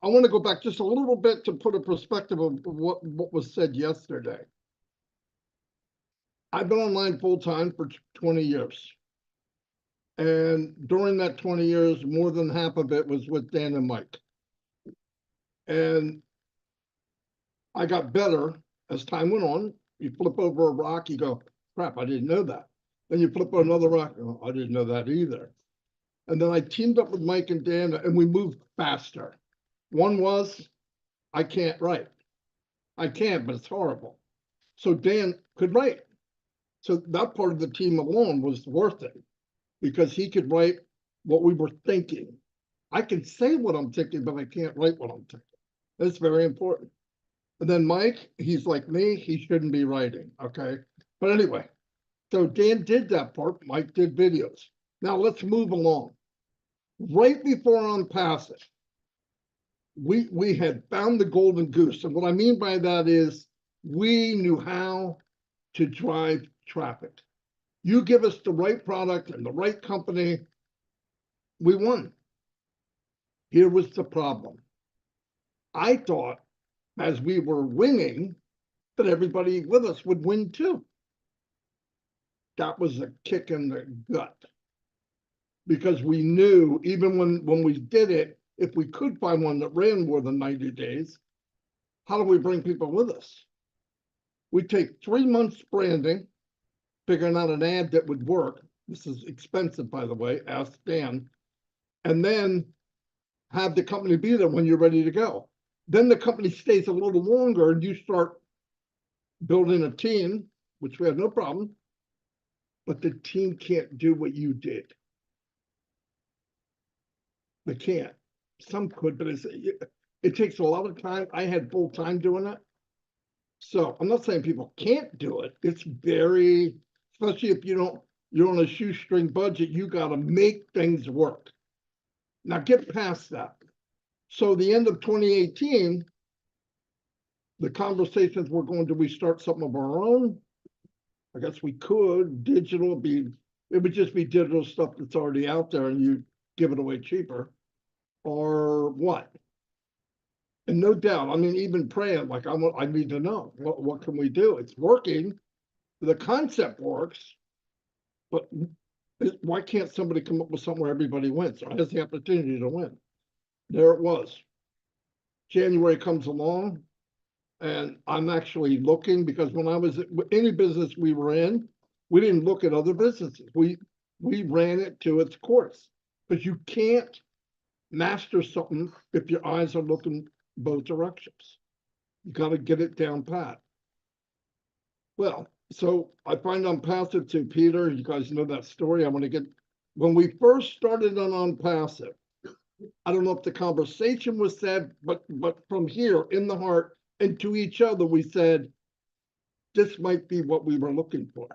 I want to go back just a little bit to put a perspective of what was said yesterday. I've been online full-time for 20 years. And during that 20 years, more than half of it was with Dan and Mike. And I got better as time went on. You flip over a rock, you go, crap, I didn't know that. Then you flip over another rock, oh, I didn't know that either. And then I teamed up with Mike and Dan, and we moved faster. One was, I can't write. I can, but it's horrible. So Dan could write. So that part of the team alone was worth it, because he could write what we were thinking. I can say what I'm thinking, but I can't write what I'm thinking. That's very important. And then Mike, he's like me, he shouldn't be writing, okay? But anyway, so Dan did that part, Mike did videos. Now let's move along. Right before OnPassive, we had found the golden goose. And what I mean by that is we knew how to drive traffic. You give us the right product and the right company, we won. Here was the problem. I thought as we were winning that everybody with us would win too. That was a kick in the gut. Because we knew even when we did it, if we could find one that ran more than 90 days, how do we bring people with us? We take 3 months branding, figuring out an ad that would work. This is expensive, by the way, ask Dan. And then have the company be there when you're ready to go. Then the company stays a little longer and you start building a team, which we have no problem, but the team can't do what you did. They can't. Some could, but it takes a lot of time. I had full time doing it. So I'm not saying people can't do it. It's very, especially if you're on a shoestring budget, you got to make things work. Now get past that. So the end of 2018, the conversations were going, do we start something of our own? I guess we could. Digital it would just be digital stuff that's already out there and you give it away cheaper. Or what? And no doubt, I mean, even praying, like I need to know, what can we do? It's working. The concept works, but why can't somebody come up with something where everybody wins or has the opportunity to win? There it was. January comes along and I'm actually looking, because when I was at any business we were in, we didn't look at other businesses. We ran it to its course, but you can't master something if your eyes are looking both directions. You got to get it down pat. Well, so I find OnPassive to Peter. You guys know that story. I want to get, when we first started on OnPassive, I don't know if the conversation was said, but from here in the heart and to each other, we said, this might be what we were looking for.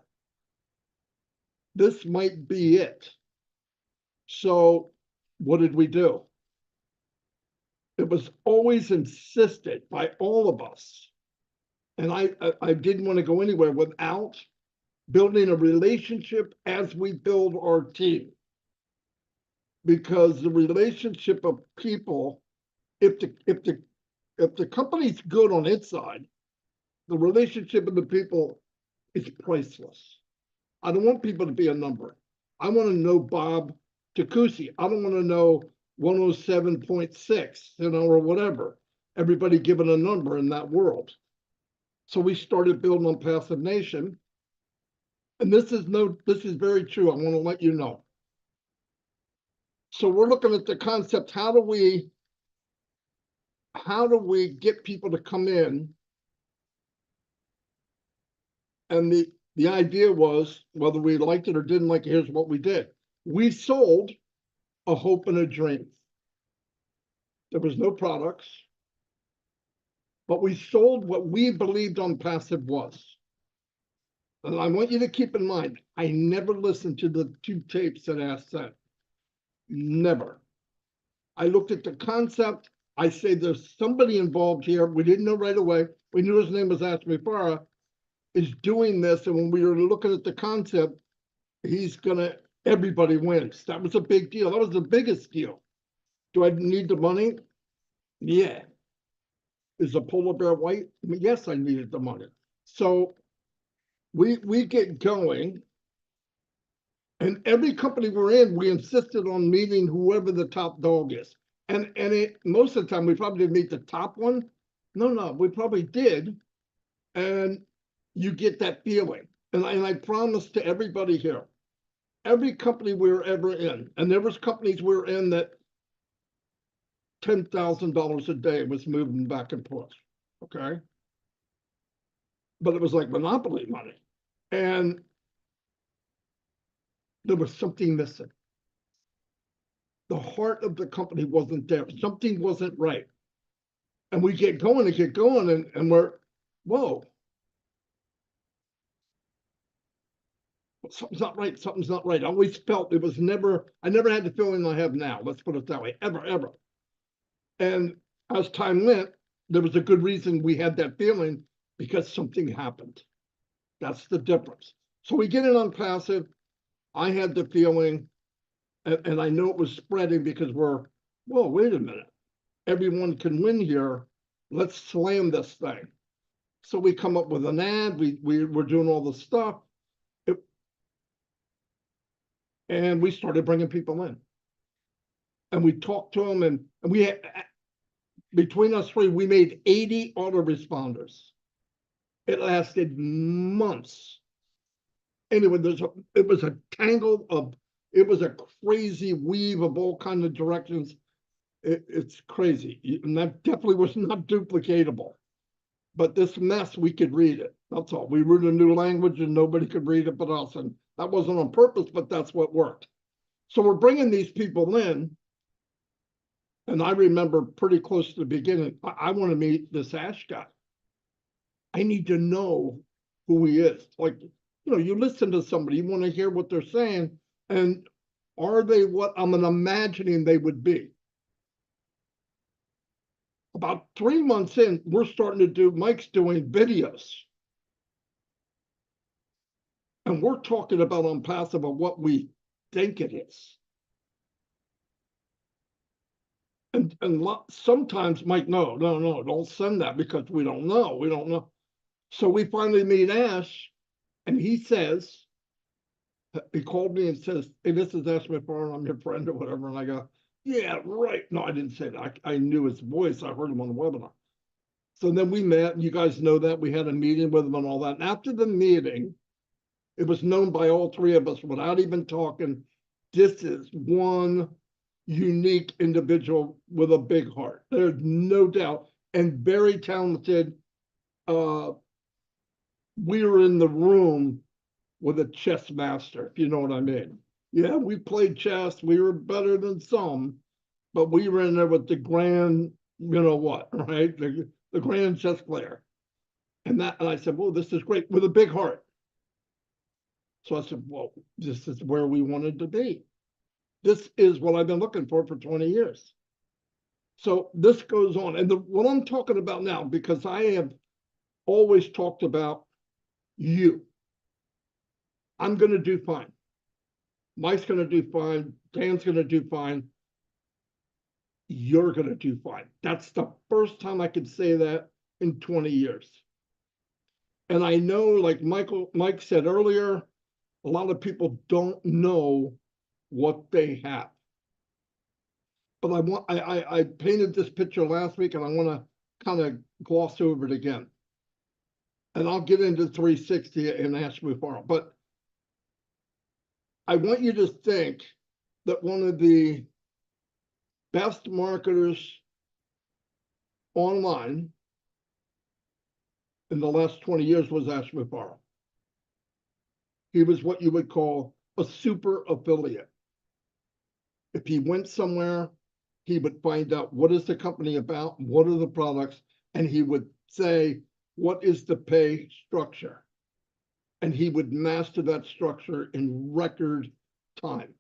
This might be it. So what did we do? It was always insisted by all of us. And I didn't want to go anywhere without building a relationship as we build our team. Because the relationship of people, if the company's good on its side, the relationship of the people is priceless. I don't want people to be a number. I want to know Bob Takusi. I don't want to know 107.6, or whatever. Everybody given a number in that world. So we started building OnPassive Nation. And this is very true. I want to let you know. So we're looking at the concept, how do we get people to come in? And the idea was, whether we liked it or didn't like it, here's what we did. We sold a hope and a dream. There was no products, but we sold what we believed OnPassive was. And I want you to keep in mind, I never listened to the 2 tapes that Ask sent. Never. I looked at the concept. I say there's somebody involved here. We didn't know right away. We knew his name was Ashmi Farah, is doing this. And when we were looking at the concept, everybody wins. That was a big deal. That was the biggest deal. Do I need the money? Yeah. Is a polar bear white? I mean, yes, I needed the money. So we get going, and every company we're in, we insisted on meeting whoever the top dog is. And it most of the time we probably didn't meet the top one. No, we probably did. And you get that feeling. And I promise to everybody here, every company we were ever in, and there was companies we were in that $10,000 a day was moving back and forth. Okay. But it was like monopoly money. And there was something missing. The heart of the company wasn't there. Something wasn't right. And we get going and get going, and we're, whoa, something's not right. Something's not right. I always felt it was never, I never had the feeling I have now. Let's put it that way, ever. And as time went, there was a good reason we had that feeling, because something happened. That's the difference. So we get in OnPassive. I had the feeling, and I know it was spreading because we're, whoa, wait a minute. Everyone can win here. Let's slam this thing. So we come up with an ad. We're doing all the stuff. And we started bringing people in. And we talked to them, and we had, between us three, we made 80 autoresponders. It lasted months. Anyway, it was a tangle of, it was a crazy weave of all kinds of directions. It's crazy. And that definitely was not duplicatable. But this mess, we could read it. That's all. We wrote a new language and nobody could read it but us. And that wasn't on purpose, but that's what worked. So we're bringing these people in. And I remember pretty close to the beginning, I want to meet this Ash guy. I need to know who he is. Like, you listen to somebody, you want to hear what they're saying. And are they what I'm imagining they would be? About 3 months in, we're starting to do, Mike's doing videos. And we're talking about OnPassive of what we think it is. And sometimes Mike, no, don't send that because we don't know. So we finally meet Ash, and he says, he called me and says, hey, this is Ash McFarland, I'm your friend or whatever. And I go, yeah, right. No, I didn't say that. I knew his voice. I heard him on the webinar. So then we met. You guys know that. We had a meeting with him and all that. And after the meeting, it was known by all three of us without even talking, this is one unique individual with a big heart. There's no doubt. And very talented. We were in the room with a chess master, if you know what I mean. Yeah, we played chess. We were better than some, but we were in there with the grand, you know what, right? The grand chess player. And I said, well, this is great, with a big heart. So I said, well, this is where we wanted to be. This is what I've been looking for 20 years. So this goes on. And what I'm talking about now, because I have always talked about you. I'm going to do fine. Mike's going to do fine. Dan's going to do fine. You're going to do fine. That's the first time I could say that in 20 years. And I know, like Mike said earlier, a lot of people don't know what they have. But I painted this picture last week, and I want to kind of gloss over it again. And I'll get into 360 and Ash McFarland. But I want you to think that one of the best marketers online in the last 20 years was Ash McFarland. He was what you would call a super affiliate. If he went somewhere, he would find out what is the company about, what are the products, and he would say, what is the pay structure? And he would master that structure in record time.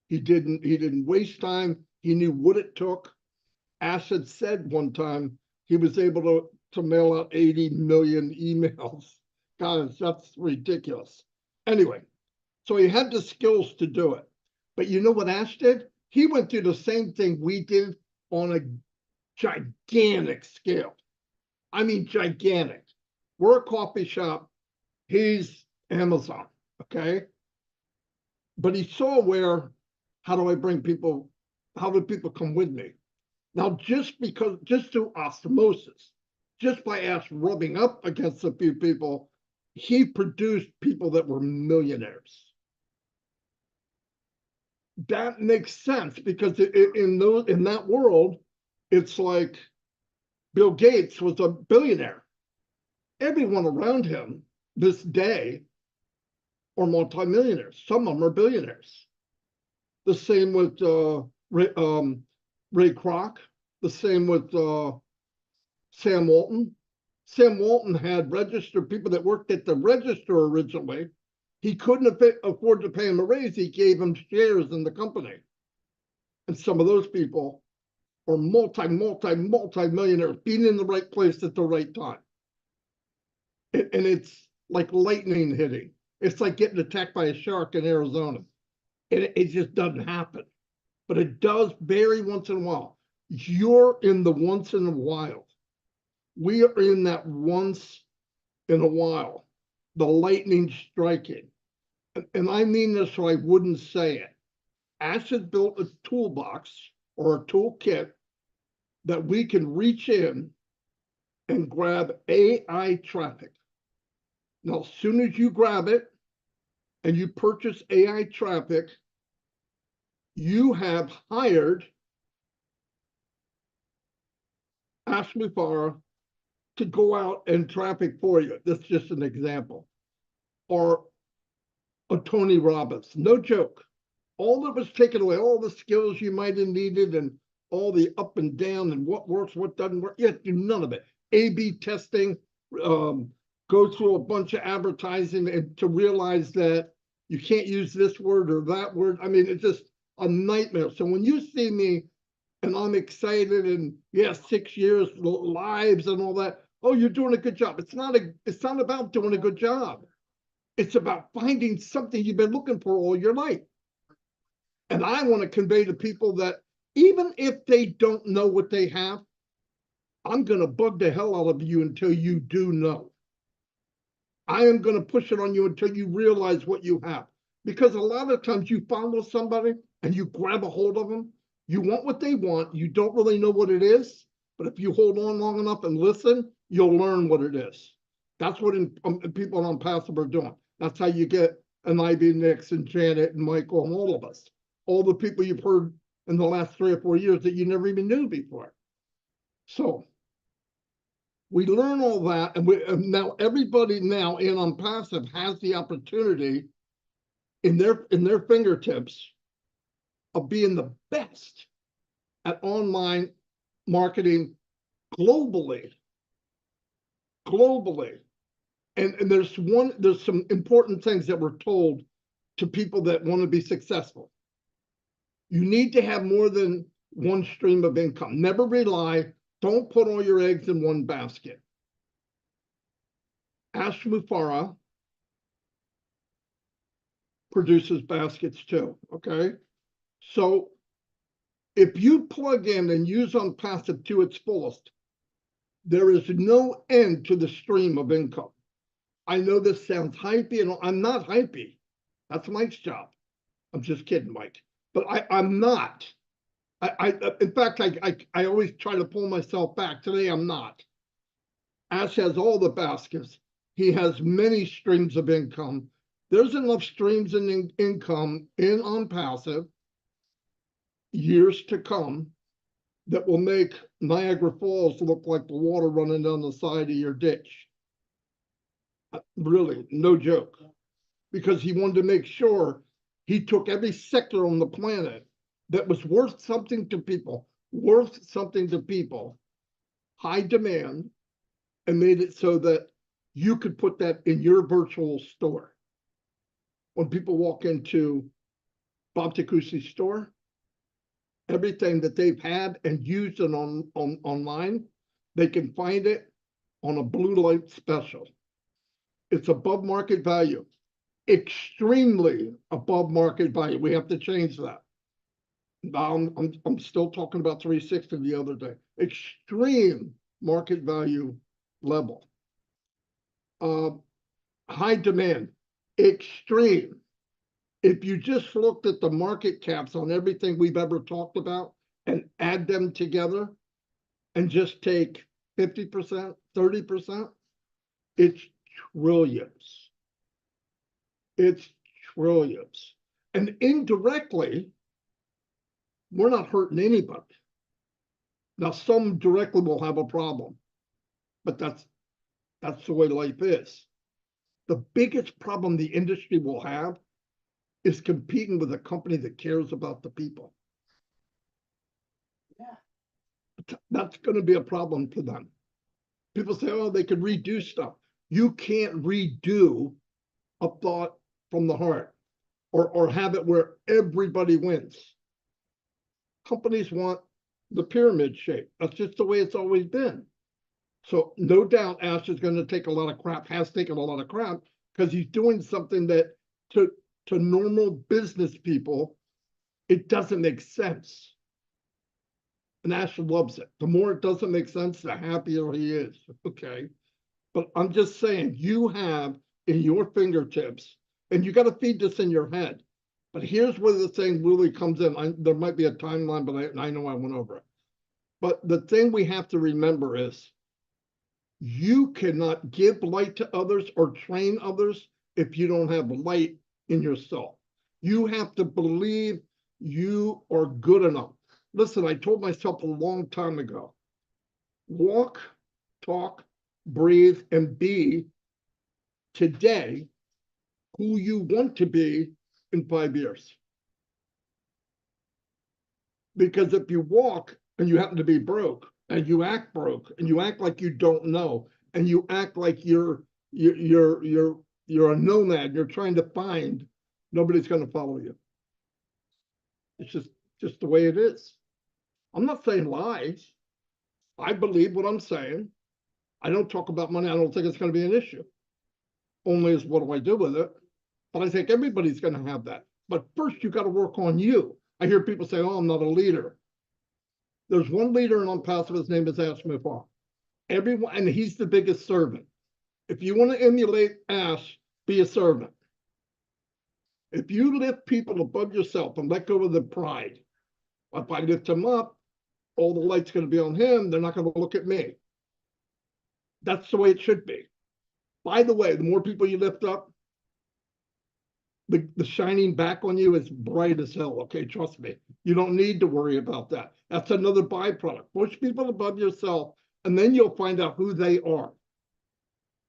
He didn't waste time. He knew what it took. Ash had said one time he was able to mail out 80 million emails. Guys, that's ridiculous. Anyway, so he had the skills to do it. But you know what Ash did? He went through the same thing we did on gigantic scale. I mean, gigantic. We're a coffee shop. He's Amazon, okay? But he saw where, how do I bring people, how do people come with me? Now, just through osmosis, just by us rubbing up against a few people, he produced people that were millionaires. That makes sense because in that world, it's like Bill Gates was a billionaire. Everyone around him this day are multimillionaires. Some of them are billionaires. The same with Ray Kroc. The same with Sam Walton. Sam Walton had registered people that worked at the register originally. He couldn't afford to pay him a raise. He gave them shares in the company. And some of those people are multi-millionaires, being in the right place at the right time. And it's like lightning hitting. It's like getting attacked by a shark in Arizona. And it just doesn't happen. But it does vary once in a while. You're in the once in a while. We are in that once in a while, the lightning striking. And I mean this so I wouldn't say it. Ash has built a toolbox or a toolkit that we can reach in and grab AI traffic. Now, as soon as you grab it and you purchase AI traffic, you have hired Ashley Farah to go out and traffic for you. That's just an example. Or a Tony Robbins, no joke. All that was taken away, all the skills you might have needed and all the up and down and what works, what doesn't work, you have to do none of it. A/B testing, go through a bunch of advertising and to realize that you can't use this word or that word. I mean, it's just a nightmare. So when you see me and I'm excited and yeah, 6 years, lives and all that, oh, you're doing a good job. It's not about doing a good job. It's about finding something you've been looking for all your life. And I want to convey to people that even if they don't know what they have, I'm going to bug the hell out of you until you do know. I am going to push it on you until you realize what you have. Because a lot of times you follow somebody and you grab a hold of them, you want what they want, you don't really know what it is, but if you hold on long enough and listen, you'll learn what it is. That's what people on OnPassive are doing. That's how you get an Ivy Nix and Janet and Michael and all of us. All the people you've heard in the last 3 or 4 years that you never even knew before. So we learn all that, and now everybody now in OnPassive has the opportunity in their fingertips of being the best at online marketing globally. And there's some important things that we're told to people that want to be successful. You need to have more than one stream of income. Never rely, don't put all your eggs in one basket. Ash Mufara produces baskets too, okay? So if you plug in and use OnPassive to its fullest, there is no end to the stream of income. I know this sounds hypey, and I'm not hypey. That's Mike's job. I'm just kidding, Mike. But I'm not. In fact, I always try to pull myself back. Today, I'm not. Ash has all the baskets. He has many streams of income. There's enough streams and income in OnPassive years to come that will make Niagara Falls look like the water running down the side of your ditch. Really, no joke. Because he wanted to make sure he took every sector on the planet that was worth something to people, high demand, and made it so that you could put that in your virtual store. When people walk into Bob Tacusi's store, everything that they've had and used it online, they can find it on a blue light special. It's above market value, extremely above market value. We have to change that. I'm still talking about 360 the other day. Extreme market value level. High demand, extreme. If you just looked at the market caps on everything we've ever talked about and add them together and just take 50%, 30%, it's trillions. It's trillions. And indirectly, we're not hurting anybody. Now, some directly will have a problem, but that's the way life is. The biggest problem the industry will have is competing with a company that cares about the people. Yeah. That's going to be a problem for them. People say, oh, they could redo stuff. You can't redo a thought from the heart or have it where everybody wins. Companies want the pyramid shape. That's just the way it's always been. So no doubt Ash is going to take a lot of crap, has taken a lot of crap, because he's doing something that to normal business people, it doesn't make sense. And Ash loves it. The more it doesn't make sense, the happier he is. Okay. But I'm just saying, you have in your fingertips, and you got to feed this in your head. But here's where the thing really comes in. There might be a timeline, but I know I went over it. But the thing we have to remember is you cannot give light to others or train others if you don't have light in yourself. You have to believe you are good enough. Listen, I told myself a long time ago, walk, talk, breathe, and be today who you want to be in 5 years. Because if you walk and you happen to be broke and you act broke and you act like you don't know and you act like you're a nomad, you're trying to find, nobody's going to follow you. It's just the way it is. I'm not saying lies. I believe what I'm saying. I don't talk about money. I don't think it's going to be an issue. Only is what do I do with it? But I think everybody's going to have that. But first, you got to work on you. I hear people say, oh, I'm not a leader. There's one leader in OnPassive, his name is Ash Mufar. Everyone, and he's the biggest servant. If you want to emulate Ash, be a servant. If you lift people above yourself and let go of the pride, if I lift him up, all the light's going to be on him. They're not going to look at me. That's the way it should be. By the way, the more people you lift up, the shining back on you is bright as hell. Okay, trust me. You don't need to worry about that. That's another byproduct. Push people above yourself, and then you'll find out who they are.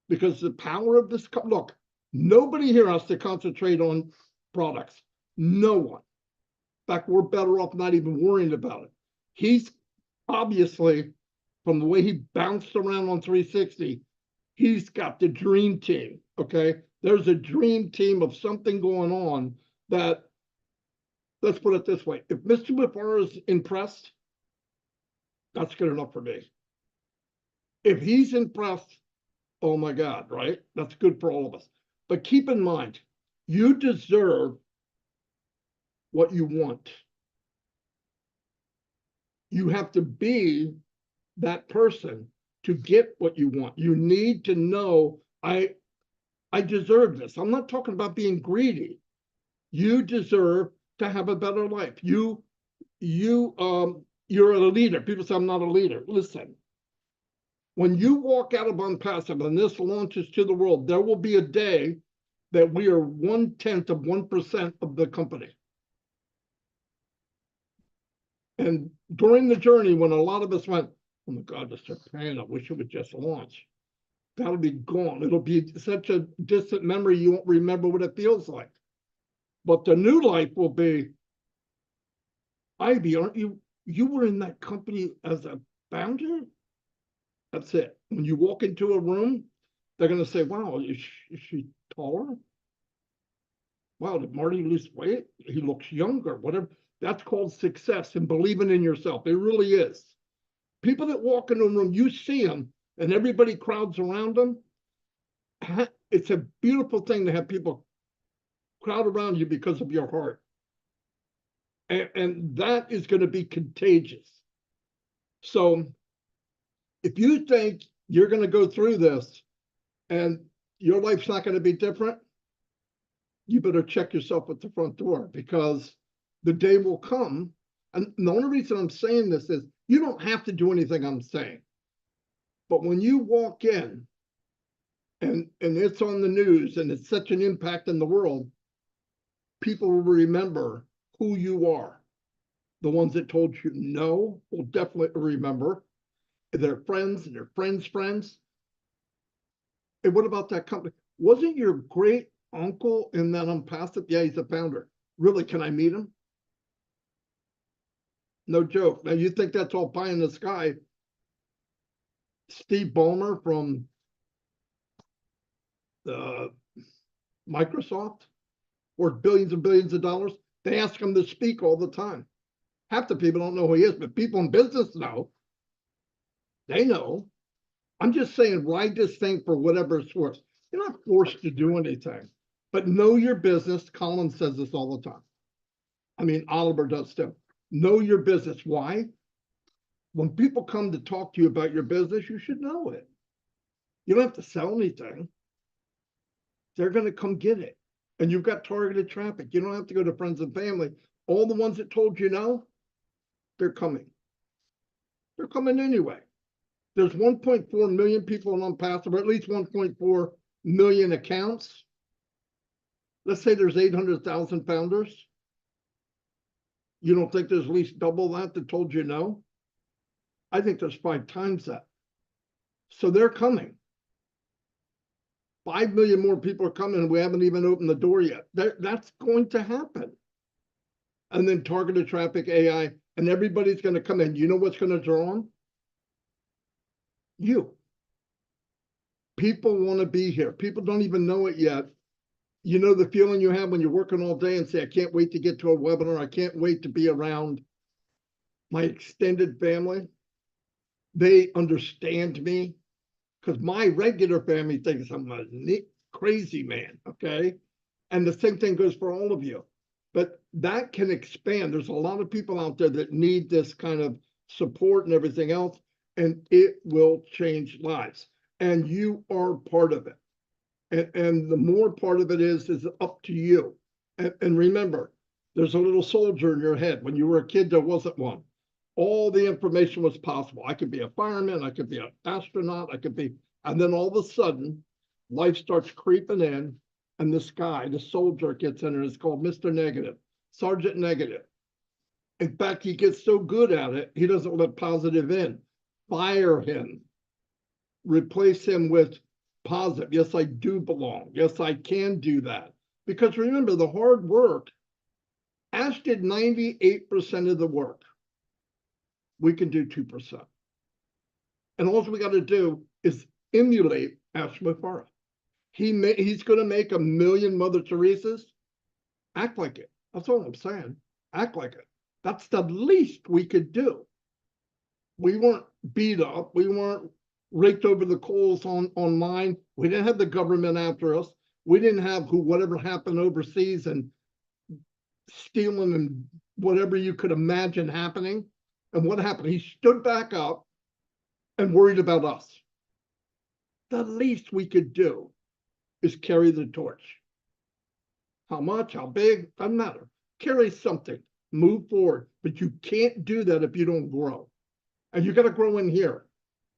Because the power of this, look, nobody here has to concentrate on products. No one. In fact, we're better off not even worrying about it. He's obviously, from the way he bounced around on 360, he's got the dream team, okay? There's a dream team of something going on that, let's put it this way. If Mr. Mufar is impressed, that's good enough for me. If he's impressed, oh my God, right? That's good for all of us. But keep in mind, you deserve what you want. You have to be that person to get what you want. You need to know, I deserve this. I'm not talking about being greedy. You deserve to have a better life. You're a leader. People say I'm not a leader. Listen, when you walk out of OnPassive and this launches to the world, there will be a day that we are 1/10 of 1% of the company. And during the journey, when a lot of us went, oh my God, this is a pain, I wish it would just launch. That'll be gone. It'll be such a distant memory, you won't remember what it feels like. But the new life will be, Ivy, aren't you were in that company as a founder? That's it. When you walk into a room, they're going to say, wow, is she taller? Wow, did Marty lose weight? He looks younger, whatever. That's called success and believing in yourself. It really is. People that walk into a room, you see them, and everybody crowds around them. It's a beautiful thing to have people crowd around you because of your heart. And that is going to be contagious. So if you think you're going to go through this and your life's not going to be different, you better check yourself at the front door, because the day will come. And the only reason I'm saying this is you don't have to do anything I'm saying. But when you walk in and it's on the news and it's such an impact in the world, people will remember who you are. The ones that told you no will definitely remember. Their friends and their friends' friends. And what about that company? Wasn't your great uncle in that OnPassive? Yeah, he's a founder. Really, can I meet him? No joke. Now you think that's all pie in the sky. Steve Ballmer from Microsoft, worth billions and billions of dollars. They ask him to speak all the time. Half the people don't know who he is, but people in business know. They know. I'm just saying, ride this thing for whatever it's worth. You're not forced to do anything, but know your business. Colin says this all the time. I mean, Oliver does too. Know your business. Why? When people come to talk to you about your business, you should know it. You don't have to sell anything. They're going to come get it. And you've got targeted traffic. You don't have to go to friends and family. All the ones that told you no, they're coming. They're coming anyway. There's 1.4 million people on OnPassive, or at least 1.4 million accounts. Let's say there's 800,000 founders. You don't think there's at least double that told you no? I think there's 5 times that. So they're coming. 5 million more people are coming, and we haven't even opened the door yet. That's going to happen. And then targeted traffic, AI, and everybody's going to come in. You know what's going to draw them? You. People want to be here. People don't even know it yet. You know the feeling you have when you're working all day and say, I can't wait to get to a webinar. I can't wait to be around my extended family. They understand me, because my regular family thinks I'm a crazy man, okay? And the same thing goes for all of you. But that can expand. There's a lot of people out there that need this kind of support and everything else, and it will change lives. And you are part of it. And the more part of it is up to you. And remember, there's a little soldier in your head. When you were a kid, there wasn't one. All the information was possible. I could be a fireman, I could be an astronaut, I could be, and then all of a sudden, life starts creeping in, and this guy, the soldier, gets in, and it's called Mr. Negative, Sergeant Negative. In fact, he gets so good at it, he doesn't let positive in. Fire him. Replace him with positive. Yes, I do belong. Yes, I can do that. Because remember, the hard work, Ash did 98% of the work. We can do 2%. And all we got to do is emulate Ash Mufara. He's going to make 1 million Mother Teresas. Act like it. That's all I'm saying. Act like it. That's the least we could do. We weren't beat up. We weren't raked over the coals online. We didn't have the government after us. We didn't have whatever happened overseas and stealing and whatever you could imagine happening. And what happened? He stood back up and worried about us. The least we could do is carry the torch. How much, how big, doesn't matter. Carry something, move forward. But you can't do that if you don't grow. And you got to grow in here.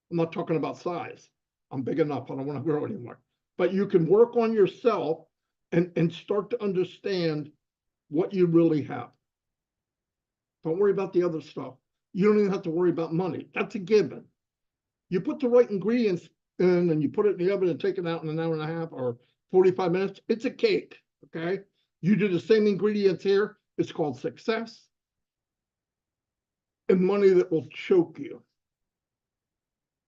I'm not talking about size. I'm big enough. I don't want to grow anymore. But you can work on yourself and start to understand what you really have. Don't worry about the other stuff. You don't even have to worry about money. That's a given. You put the right ingredients in and you put it in the oven and take it out in an hour and a half or 45 minutes. It's a cake, okay? You do the same ingredients here. It's called success and money that will choke you.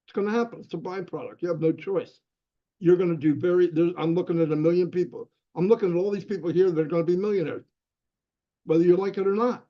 It's going to happen. It's a byproduct. You have no choice. You're going to do I'm looking at 1 million people. I'm looking at all these people here that are going to be millionaires, whether you like it or not.